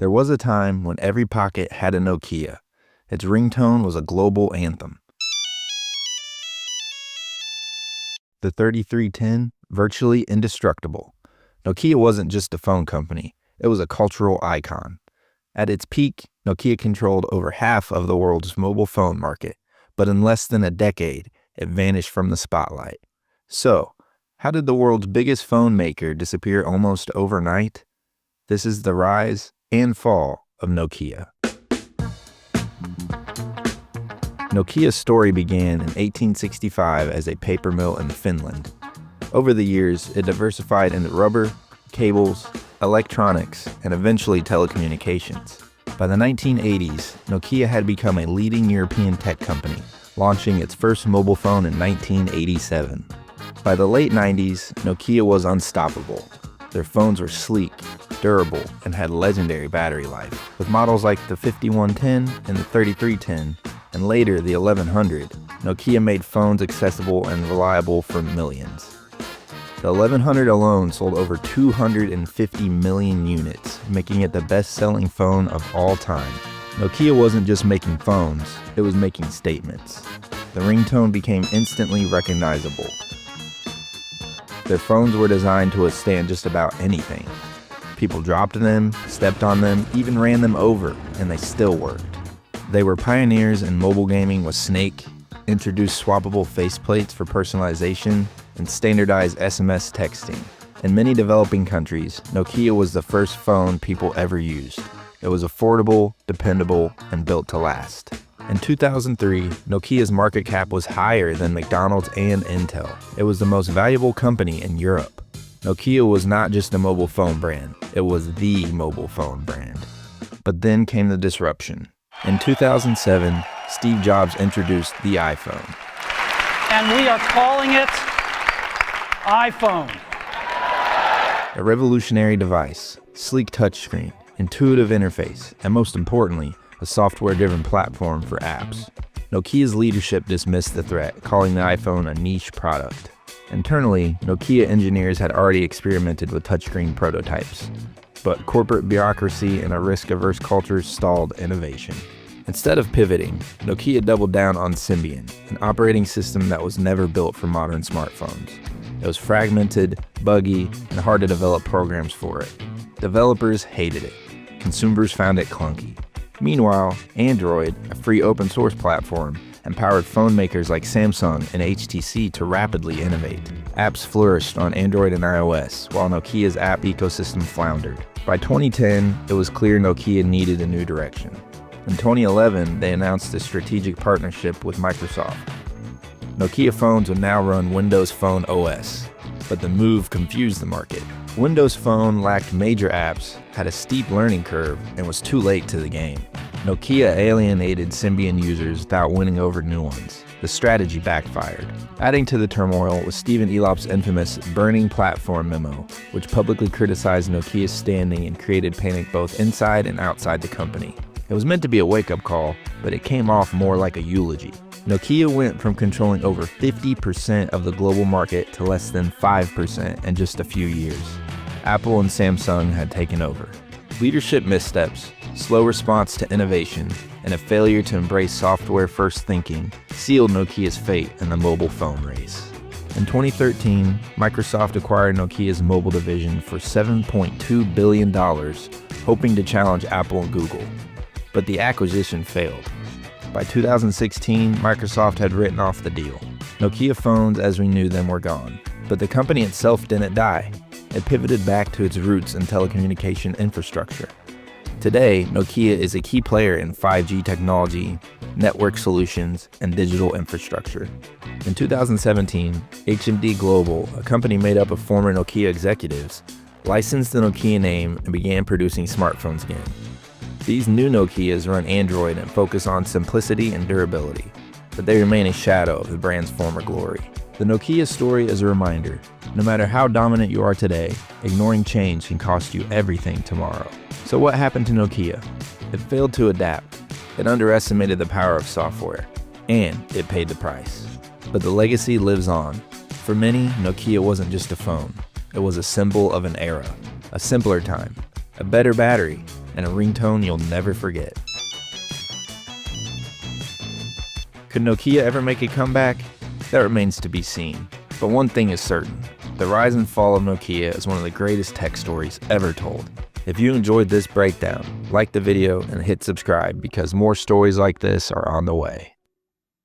There was a time when every pocket had a Nokia. Its ringtone was a global anthem. The 3310, virtually indestructible. Nokia wasn't just a phone company, it was a cultural icon. At its peak, Nokia controlled over half of the world's mobile phone market, but in less than a decade, it vanished from the spotlight. So, how did the world's biggest phone maker disappear almost overnight? This is the rise and fall of Nokia. Nokia's story began in 1865 as a paper mill in Finland. Over the years, it diversified into rubber, cables, electronics, and eventually telecommunications. By the 1980s, Nokia had become a leading European tech company, launching its first mobile phone in 1987. By the late 90s, Nokia was unstoppable. Their phones were sleek, durable, and had legendary battery life. With models like the 5110 and the 3310, and later the 1100, Nokia made phones accessible and reliable for millions. The 1100 alone sold over 250 million units, making it the best-selling phone of all time. Nokia wasn't just making phones, it was making statements. The ringtone became instantly recognizable. Their phones were designed to withstand just about anything. People dropped them, stepped on them, even ran them over, and they still worked. They were pioneers in mobile gaming with Snake, introduced swappable faceplates for personalization, and standardized SMS texting. In many developing countries, Nokia was the first phone people ever used. It was affordable, dependable, and built to last. In 2003, Nokia's market cap was higher than McDonald's and Intel. It was the most valuable company in Europe. Nokia was not just a mobile phone brand, it was the mobile phone brand. But then came the disruption. In 2007, Steve Jobs introduced the iPhone. And we are calling it iPhone. A revolutionary device, sleek touchscreen, intuitive interface, and most importantly, a software-driven platform for apps. Nokia's leadership dismissed the threat, calling the iPhone a niche product. Internally, Nokia engineers had already experimented with touchscreen prototypes, but corporate bureaucracy and a risk-averse culture stalled innovation. Instead of pivoting, Nokia doubled down on Symbian, an operating system that was never built for modern smartphones. It was fragmented, buggy, and hard to develop programs for it. Developers hated it. Consumers found it clunky. Meanwhile, Android, a free open source platform, empowered phone makers like Samsung and HTC to rapidly innovate. Apps flourished on Android and iOS, while Nokia's app ecosystem floundered. By 2010, it was clear Nokia needed a new direction. In 2011, they announced a strategic partnership with Microsoft. Nokia phones would now run Windows Phone OS, but the move confused the market. Windows Phone lacked major apps, had a steep learning curve, and was too late to the game. Nokia alienated Symbian users without winning over new ones. The strategy backfired. Adding to the turmoil was Stephen Elop's infamous Burning Platform memo, which publicly criticized Nokia's standing and created panic both inside and outside the company. It was meant to be a wake-up call, but it came off more like a eulogy. Nokia went from controlling over 50% of the global market to less than 5% in just a few years. Apple and Samsung had taken over. Leadership missteps, slow response to innovation, and a failure to embrace software-first thinking sealed Nokia's fate in the mobile phone race. In 2013, Microsoft acquired Nokia's mobile division for $7.2 billion, hoping to challenge Apple and Google. But the acquisition failed. By 2016, Microsoft had written off the deal. Nokia phones as we knew them were gone. But the company itself didn't die. It pivoted back to its roots in telecommunication infrastructure. Today, Nokia is a key player in 5G technology, network solutions, and digital infrastructure. In 2017, HMD Global, a company made up of former Nokia executives, licensed the Nokia name and began producing smartphones again. These new Nokias run Android and focus on simplicity and durability, but they remain a shadow of the brand's former glory. The Nokia story is a reminder, no matter how dominant you are today, ignoring change can cost you everything tomorrow. So what happened to Nokia? It failed to adapt, it underestimated the power of software, and it paid the price. But the legacy lives on. For many, Nokia wasn't just a phone, it was a symbol of an era, a simpler time, a better battery, and a ringtone you'll never forget. Could Nokia ever make a comeback? That remains to be seen. But one thing is certain, the rise and fall of Nokia is one of the greatest tech stories ever told. If you enjoyed this breakdown, like the video and hit subscribe because more stories like this are on the way.